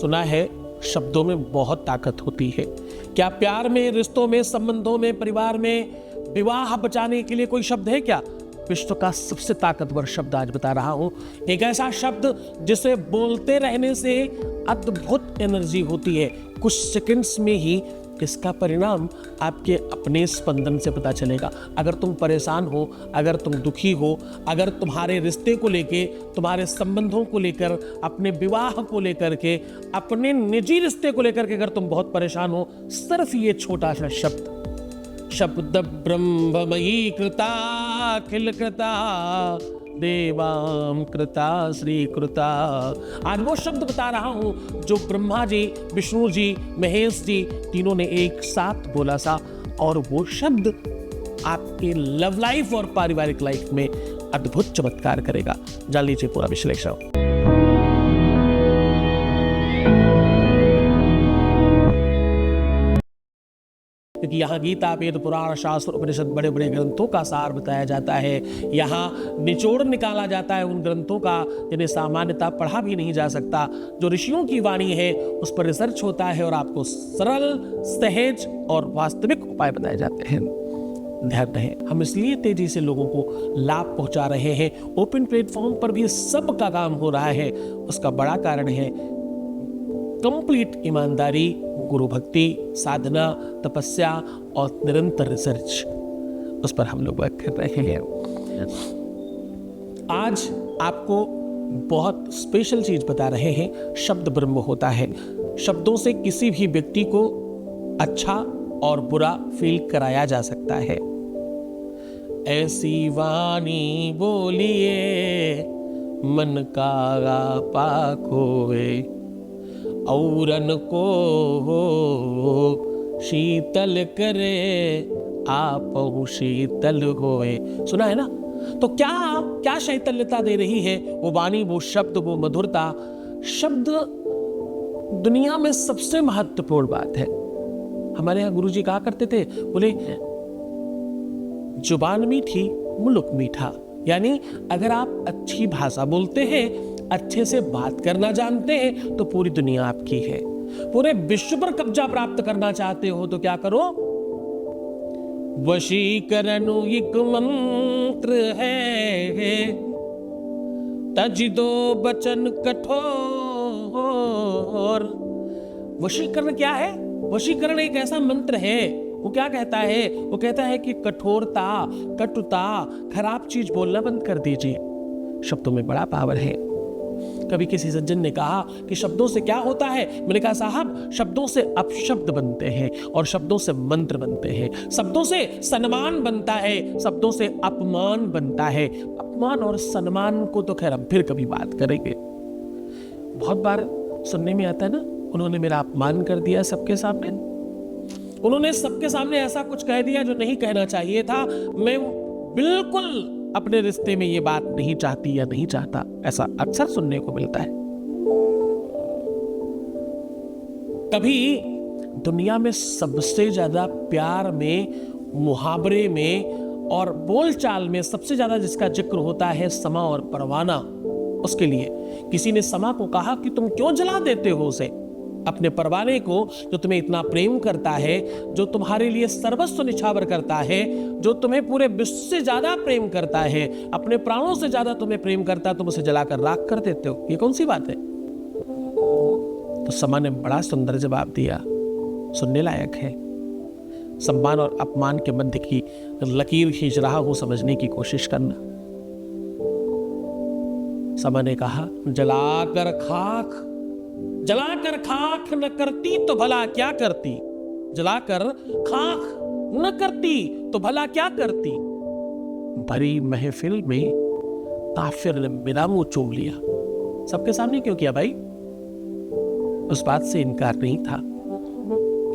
सुना है शब्दों में बहुत ताकत होती है। क्या प्यार में, रिश्तों में, संबंधों में, परिवार में विवाह बचाने के लिए कोई शब्द है क्या? विश्व का सबसे ताकतवर शब्द आज बता रहा हूं, एक ऐसा शब्द जिसे बोलते रहने से अद्भुत एनर्जी होती है। कुछ सेकंड्स में ही इसका परिणाम आपके अपने स्पंदन से पता चलेगा। अगर तुम परेशान हो, अगर तुम दुखी हो, अगर तुम्हारे रिश्ते को लेके, तुम्हारे संबंधों को लेकर, अपने विवाह को लेकर के, अपने निजी रिश्ते को लेकर के अगर तुम बहुत परेशान हो, सिर्फ ये छोटा सा शब्द ब्रह्ममयी कृता अखिल कृता देवाम कृता श्री कृता, आज वो शब्द बता रहा हूं जो ब्रह्मा जी, विष्णु जी, महेश जी तीनों ने एक साथ बोला सा, और वो शब्द आपके लव लाइफ और पारिवारिक लाइफ में अद्भुत चमत्कार करेगा। जान लीजिए पूरा विश्लेषण। क्योंकि यहाँ गीता, वेद, पुराण, शास्त्र, उपनिषद बड़े बड़े ग्रंथों का सार बताया जाता है। यहाँ निचोड़ निकाला जाता है उन ग्रंथों का जिन्हें सामान्यतः पढ़ा भी नहीं जा सकता। जो ऋषियों की वाणी है उस पर रिसर्च होता है और आपको सरल, सहज और वास्तविक उपाय बताए जाते हैं। ध्यान रहे, हम इसलिए तेजी से लोगों को लाभ पहुंचा रहे हैं। ओपन प्लेटफॉर्म पर भी सबका काम हो रहा है। उसका बड़ा कारण है कंप्लीट ईमानदारी, गुरु भक्ति, साधना, तपस्या और निरंतर रिसर्च, उस पर हम लोग वर्क कर रहे हैं। आज आपको बहुत स्पेशल चीज बता रहे हैं। शब्द ब्रह्म होता है। शब्दों से किसी भी व्यक्ति को अच्छा और बुरा फील कराया जा सकता है। ऐसी वाणी बोलिए मन का पाक होवे, औरन को शीतल करे आपहु शीतल होए। सुना है ना? तो क्या शैतल्यता दे रही है वो वाणी, वो शब्द, वो मधुरता। शब्द दुनिया में सबसे महत्वपूर्ण बात है। हमारे यहाँ गुरुजी कहा करते थे, बोले जुबान मीठी मुल्क मीठा। यानी अगर आप अच्छी भाषा बोलते हैं, अच्छे से बात करना जानते हैं, तो पूरी दुनिया आपकी है। पूरे विश्व पर कब्जा प्राप्त करना चाहते हो तो क्या करो? वशीकरण एक मंत्र है, तज दो बचन कठोर। वशीकरण क्या है? वशीकरण एक ऐसा मंत्र है। वो क्या कहता है? वो कहता है कि कठोरता, कटुता, खराब चीज बोलना बंद कर दीजिए। शब्दों में बड़ा पावर है। कभी किसी सज्जन ने कहा कि शब्दों से क्या होता है? मैंने कहा साहब, शब्दों से अपशब्द बनते हैं और शब्दों से मंत्र बनते हैं। शब्दों से सम्मान बनता है, शब्दों से अपमान बनता है। अपमान और सम्मान को तो खैर हम फिर कभी बात करेंगे। बहुत बार सुनने में आता है ना, उन्होंने मेरा अपमान कर दिया सबके सामने, उन्होंने सबके सामने ऐसा कुछ कह दिया जो नहीं कहना चाहिए था। मैं बिल्कुल अपने रिश्ते में ये बात नहीं चाहती या नहीं चाहता। ऐसा अक्सर सुनने को मिलता है। कभी दुनिया में सबसे ज्यादा प्यार में, मुहावरे में और बोलचाल में सबसे ज्यादा जिसका जिक्र होता है समा और परवाना। उसके लिए किसी ने समा को कहा कि तुम क्यों जला देते हो उसे, अपने परवाने को जो तुम्हें इतना प्रेम करता है, जो तुम्हारे लिए सर्वस्व निछावर करता है, जो तुम्हें पूरे विश्व से ज्यादा प्रेम करता है, अपने प्राणों से ज्यादा तुम्हें प्रेम करता है, तुम उसे जलाकर राख कर देते हो। ये कौन सी बात है? तो समा ने बड़ा सुंदर जवाब दिया, सुनने लायक है। सम्मान और अपमान के मध्य की लकीर खींच रहा हूं, समझने की कोशिश करना। समा ने कहा, जलाकर खाक न करती तो भला क्या करती, जलाकर खाक न करती तो भला क्या करती। भरी महफिल में काफिर ने मेरा मुंह चूम लिया। सबके सामने क्यों किया भाई? उस बात से इनकार नहीं था,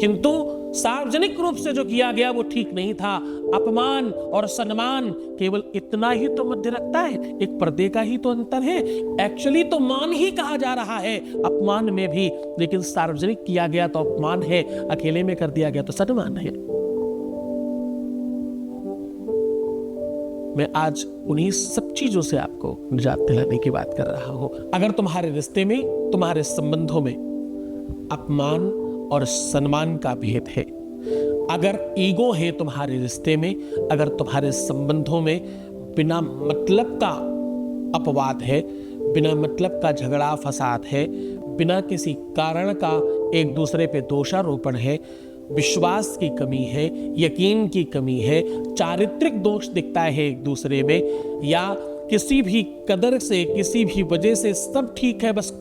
किंतु सार्वजनिक रूप से जो किया गया वो ठीक नहीं था। अपमान और सम्मान केवल इतना ही तो मध्य रखता है, एक पर्दे का ही तो अंतर है। एक्चुअली तो मान ही कहा जा रहा है अपमान में भी, लेकिन सार्वजनिक किया गया तो अपमान है, अकेले में कर दिया गया तो सम्मान है। मैं आज उन्हीं सब चीजों से आपको निजात दिलाने की बात कर रहा हूं। अगर तुम्हारे रिश्ते में, तुम्हारे संबंधों में अपमान और सम्मान का भेद है। अगर ईगो है तुम्हारे रिश्ते में, अगर तुम्हारे संबंधों में बिना मतलब का अपवाद है, बिना मतलब का झगड़ा फसाद है, बिना किसी कारण का एक दूसरे पे दोषारोपण है, विश्वास की कमी है, यकीन की कमी है, चारित्रिक दोष दिखता है एक दूसरे में, या किसी भी कदर से किसी भी वजह से सब ठीक है बस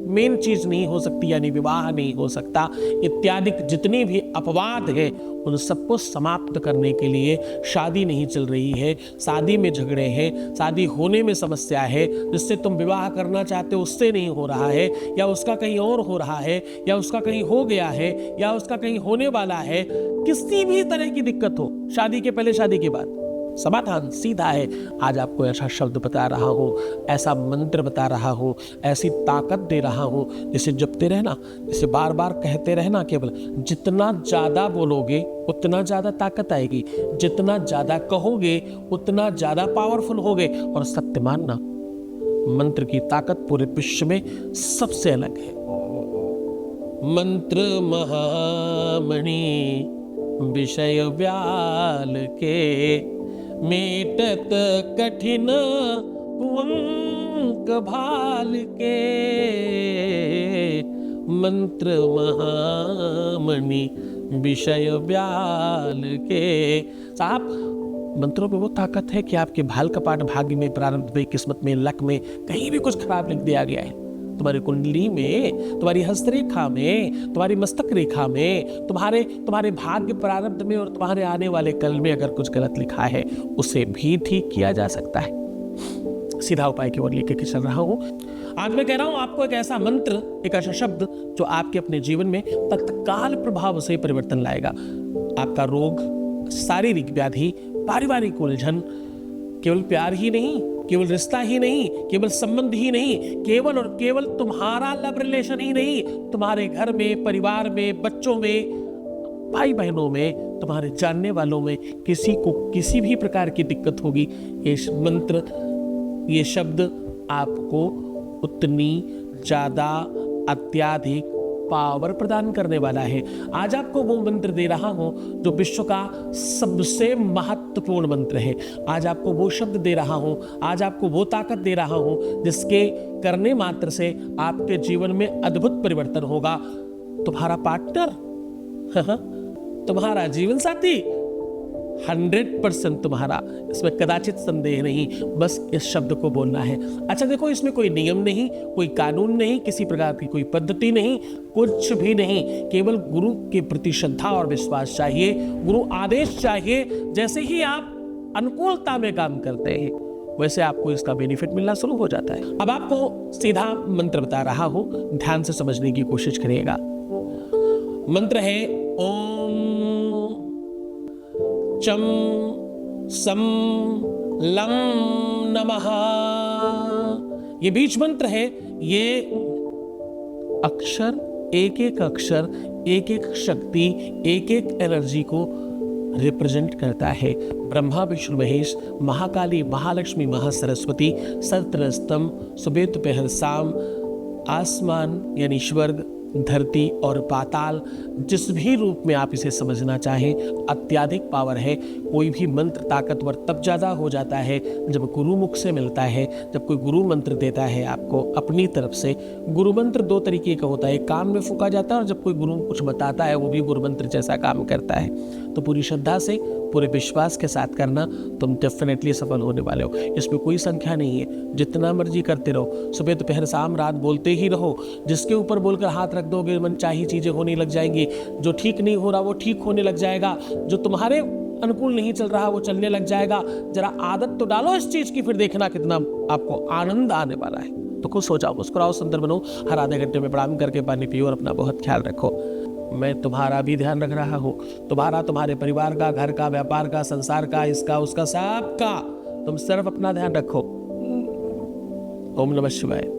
मेन चीज नहीं हो सकती यानी विवाह नहीं हो सकता, इत्यादि जितनी भी अपवाद है उन सबको समाप्त करने के लिए शादी नहीं चल रही है, शादी में झगड़े हैं, शादी होने में समस्या है, जिससे तुम विवाह करना चाहते हो उससे नहीं हो रहा है, या उसका कहीं और हो रहा है, या उसका कहीं हो गया है, या उसका कहीं होने वाला है, किसी भी तरह की दिक्कत हो, शादी के पहले शादी के बाद, समाधान सीधा है। आज आपको ऐसा शब्द बता रहा हूँ, ऐसा मंत्र बता रहा हूँ, ऐसी ताकत दे रहा हूँ, जिसे जपते रहना, जिसे बार बार कहते रहना। केवल जितना ज्यादा बोलोगे उतना ज्यादा ताकत आएगी, जितना ज्यादा कहोगे उतना ज्यादा पावरफुल होगे। और सत्य मानना, मंत्र की ताकत पूरे विश्व में सबसे अलग है। मंत्र महामणि विषय व्याल के, मेटत कठिन कुंक भाल के। मंत्र महामणि विषय व्याल के। साहब, मंत्रों में वो ताकत है कि आपके भाल कपाट भाग्य में, प्रारंभ में, किस्मत में, लक में कहीं भी कुछ खराब लिख दिया गया है, तुम्हारी कुंडली में, तुम्हारी हस्तरेखा में, तुम्हारी मस्तक रेखा में, तुम्हारे भाग्य प्रारब्ध में और तुम्हारे आने वाले कल में अगर कुछ गलत लिखा है उसे भी ठीक किया जा सकता है। सीधा उपाय की ओर लेकर चल रहा हूं। आज मैं कह रहा हूं आपको एक ऐसा मंत्र, एक ऐसा शब्द जो आपके अपने जीवन में तत्काल प्रभाव से परिवर्तन लाएगा। आपका रोग, शारीरिक व्याधि, पारिवारिक उलझन, केवल प्यार ही नहीं, केवल रिश्ता ही नहीं, केवल संबंध ही नहीं, केवल और केवल तुम्हारा लव रिलेशन ही नहीं, तुम्हारे घर में, परिवार में, बच्चों में, भाई बहनों में, तुम्हारे जानने वालों में किसी को किसी भी प्रकार की दिक्कत होगी, ये मंत्र, ये शब्द आपको उतनी ज्यादा अत्याधिक पावर प्रदान करने वाला है। आज आपको वो मंत्र दे रहा हूं जो विश्व का सबसे महत्वपूर्ण मंत्र है। आज आपको वो शब्द दे रहा हूं, आज आपको वो ताकत दे रहा हूं जिसके करने मात्र से आपके जीवन में अद्भुत परिवर्तन होगा। तुम्हारा पार्टनर, तुम्हारा जीवन साथी 100% तुम्हारा, इसमें कदाचित संदेह नहीं, बस इस शब्द को बोलना है। अच्छा देखो, इसमें कोई नियम नहीं, कोई कानून नहीं, किसी प्रकार की कोई पद्धति नहीं, कुछ भी नहीं, केवल गुरु के प्रति श्रद्धा और विश्वास चाहिए, गुरु आदेश चाहिए। जैसे ही आप अनुकूलता में काम करते हैं वैसे आपको इसका बेनिफिट मिलना शुरू हो जाता है। अब आपको सीधा मंत्र बता रहा हूं, ध्यान से समझने की कोशिश करिएगा। मंत्र है ओम चम सम लम नमः। ये बीज मंत्र है। ये अक्षर, एक एक अक्षर, एक एक शक्ति, एक एक एनर्जी को रिप्रेजेंट करता है। ब्रह्मा, विष्णु, महेश, महाकाली, महालक्ष्मी, महासरस्वती, सहस्त्रस्तंभ, सुबह दोपहर शाम, आसमान यानी स्वर्ग, धरती और पाताल, जिस भी रूप में आप इसे समझना चाहें, अत्याधिक पावर है। कोई भी मंत्र ताकतवर तब ज्यादा हो जाता है जब गुरु मुख से मिलता है, जब कोई गुरु मंत्र देता है आपको अपनी तरफ से। गुरु मंत्र दो तरीके का होता है, कान में फूंका जाता है और जब कोई गुरु कुछ बताता है वो भी गुरु मंत्र जैसा काम करता है। तो पूरी श्रद्धा से, पूरे विश्वास के साथ करना, तुम डेफिनेटली सफल होने वाले हो। इसमें कोई संख्या नहीं है, जितना मर्जी करते रहो, सुबह दोपहर शाम रात बोलते ही रहो। जिसके ऊपर बोलकर हाथ रख दोगे मनचाही चीजें होने लग जाएंगी। जो ठीक नहीं हो रहा वो ठीक होने लग जाएगा, जो तुम्हारे अनुकूल नहीं चल रहा वो चलने लग जाएगा। जरा आदत तो डालो इस चीज की, फिर देखना कितना आपको आनंद आने वाला है। तो खुश हो जाओ, मुस्कुराओ, सुंदर बनो। हर आधे घंटे में प्रणाम करके पानी पियो और अपना बहुत ख्याल रखो। मैं तुम्हारा भी ध्यान रख रहा हूँ, तुम्हारा, तुम्हारे परिवार का, घर का, व्यापार का, संसार का, इसका उसका, सबका। तुम सिर्फ अपना ध्यान रखो। ओम नमः शिवाय।